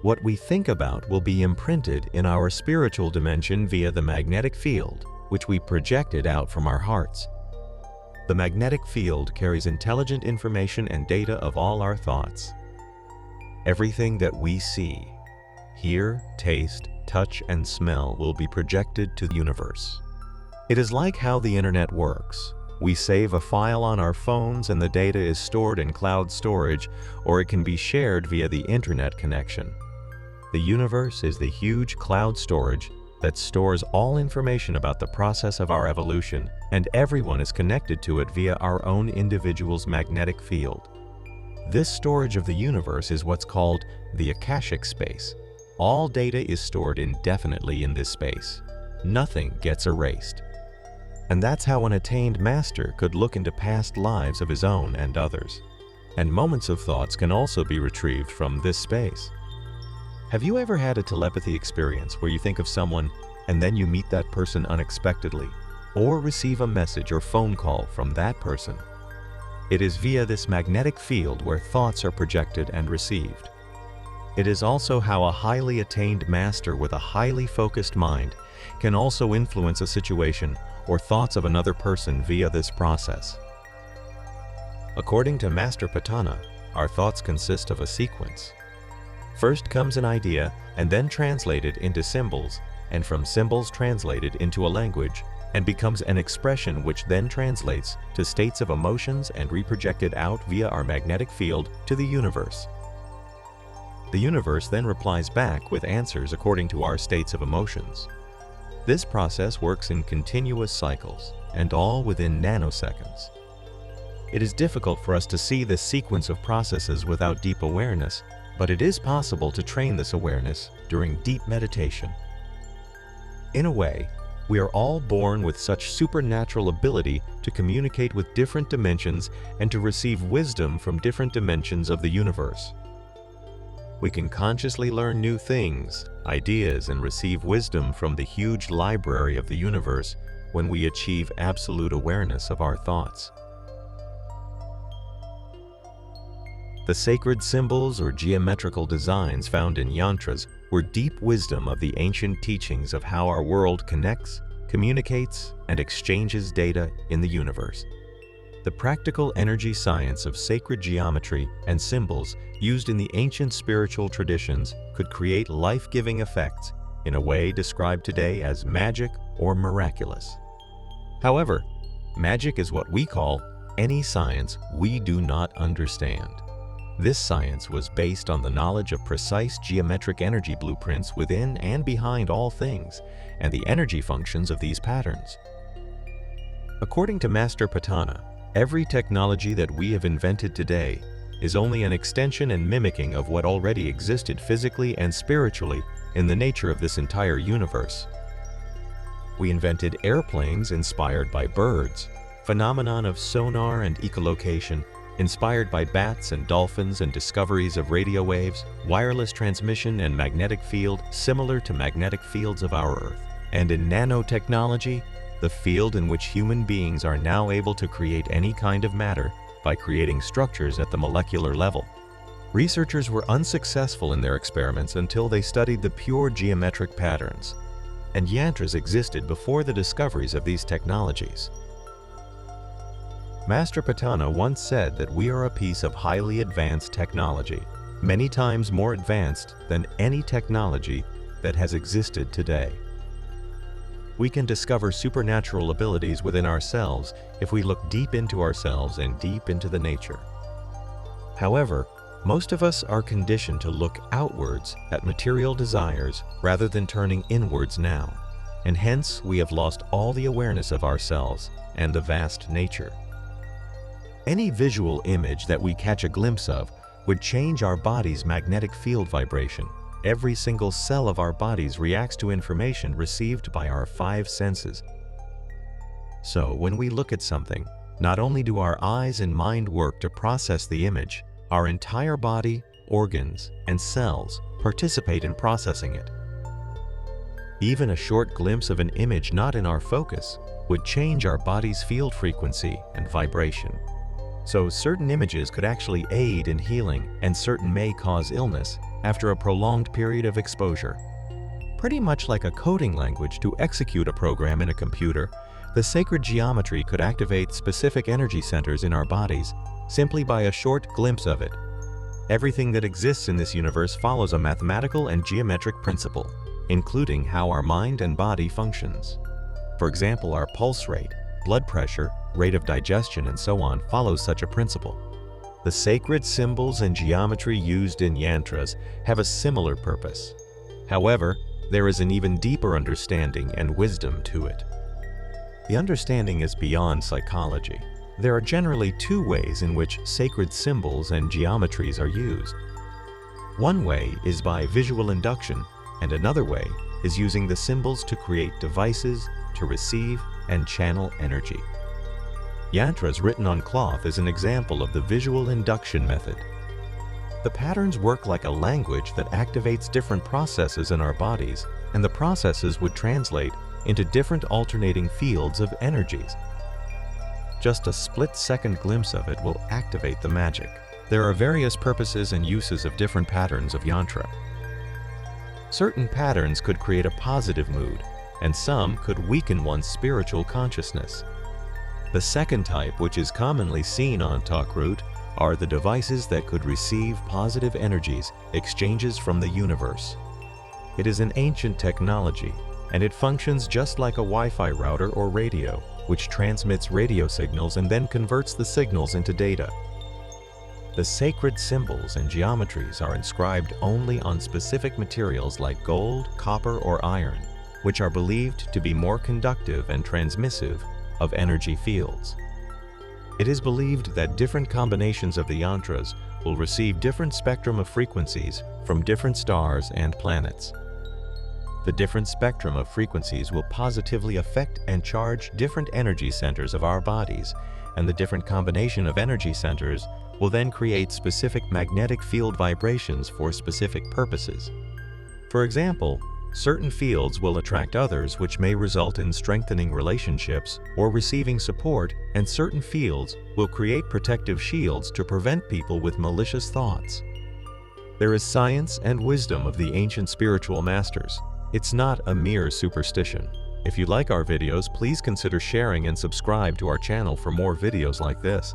What we think about will be imprinted in our spiritual dimension via the magnetic field, which we projected out from our hearts. The magnetic field carries intelligent information and data of all our thoughts. Everything that we see, hear, taste, touch, and smell will be projected to the universe. It is like how the internet works. We save a file on our phones and the data is stored in cloud storage, or it can be shared via the internet connection. The universe is the huge cloud storage that stores all information about the process of our evolution, and everyone is connected to it via our own individual's magnetic field. This storage of the universe is what's called the Akashic space. All data is stored indefinitely in this space. Nothing gets erased. And that's how an attained master could look into past lives of his own and others. And moments of thoughts can also be retrieved from this space. Have you ever had a telepathy experience where you think of someone and then you meet that person unexpectedly, or receive a message or phone call from that person? It is via this magnetic field where thoughts are projected and received. It is also how a highly attained master with a highly focused mind can also influence a situation or thoughts of another person via this process. According to Master Patana, our thoughts consist of a sequence. First comes an idea and then translated into symbols, and from symbols translated into a language, and becomes an expression which then translates to states of emotions and reprojected out via our magnetic field to the universe. The universe then replies back with answers according to our states of emotions. This process works in continuous cycles, and all within nanoseconds. It is difficult for us to see this sequence of processes without deep awareness, but it is possible to train this awareness during deep meditation. In a way, we are all born with such supernatural ability to communicate with different dimensions and to receive wisdom from different dimensions of the universe. We can consciously learn new things, ideas, and receive wisdom from the huge library of the universe when we achieve absolute awareness of our thoughts. The sacred symbols or geometrical designs found in Yantras were deep wisdom of the ancient teachings of how our world connects, communicates, and exchanges data in the universe. The practical energy science of sacred geometry and symbols used in the ancient spiritual traditions could create life-giving effects in a way described today as magic or miraculous. However, magic is what we call any science we do not understand. This science was based on the knowledge of precise geometric energy blueprints within and behind all things, and the energy functions of these patterns. According to Master Patana, every technology that we have invented today is only an extension and mimicking of what already existed physically and spiritually in the nature of this entire universe. We invented airplanes inspired by birds, phenomenon of sonar and echolocation inspired by bats and dolphins, and discoveries of radio waves, wireless transmission, and magnetic field similar to magnetic fields of our Earth. And in nanotechnology, the field in which human beings are now able to create any kind of matter by creating structures at the molecular level. Researchers were unsuccessful in their experiments until they studied the pure geometric patterns, and Yantras existed before the discoveries of these technologies. Master Patana once said that we are a piece of highly advanced technology, many times more advanced than any technology that has existed today. We can discover supernatural abilities within ourselves if we look deep into ourselves and deep into the nature. However, most of us are conditioned to look outwards at material desires rather than turning inwards now, and hence we have lost all the awareness of ourselves and the vast nature. Any visual image that we catch a glimpse of would change our body's magnetic field vibration. Every single cell of our bodies reacts to information received by our 5 senses. So when we look at something, not only do our eyes and mind work to process the image, our entire body, organs, and cells participate in processing it. Even a short glimpse of an image not in our focus would change our body's field frequency and vibration. So certain images could actually aid in healing and certain may cause illness after a prolonged period of exposure. Pretty much like a coding language to execute a program in a computer, the sacred geometry could activate specific energy centers in our bodies simply by a short glimpse of it. Everything that exists in this universe follows a mathematical and geometric principle, including how our mind and body functions. For example, our pulse rate, blood pressure, rate of digestion, and so on follows such a principle. The sacred symbols and geometry used in yantras have a similar purpose. However, there is an even deeper understanding and wisdom to it. The understanding is beyond psychology. There are generally two ways in which sacred symbols and geometries are used. One way is by visual induction, and another way is using the symbols to create devices to receive and channel energy. Yantras written on cloth is an example of the visual induction method. The patterns work like a language that activates different processes in our bodies, and the processes would translate into different alternating fields of energies. Just a split-second glimpse of it will activate the magic. There are various purposes and uses of different patterns of yantra. Certain patterns could create a positive mood, and some could weaken one's spiritual consciousness. The second type, which is commonly seen on Talkroot, are the devices that could receive positive energies, exchanges from the universe. It is an ancient technology, and it functions just like a Wi-Fi router or radio, which transmits radio signals and then converts the signals into data. The sacred symbols and geometries are inscribed only on specific materials like gold, copper, or iron, which are believed to be more conductive and transmissive of energy fields. It is believed that different combinations of the yantras will receive different spectrum of frequencies from different stars and planets. The different spectrum of frequencies will positively affect and charge different energy centers of our bodies, and the different combination of energy centers will then create specific magnetic field vibrations for specific purposes. For example, certain fields will attract others, which may result in strengthening relationships or receiving support, and certain fields will create protective shields to prevent people with malicious thoughts. There is science and wisdom of the ancient spiritual masters. It's not a mere superstition. If you like our videos, please consider sharing and subscribe to our channel for more videos like this.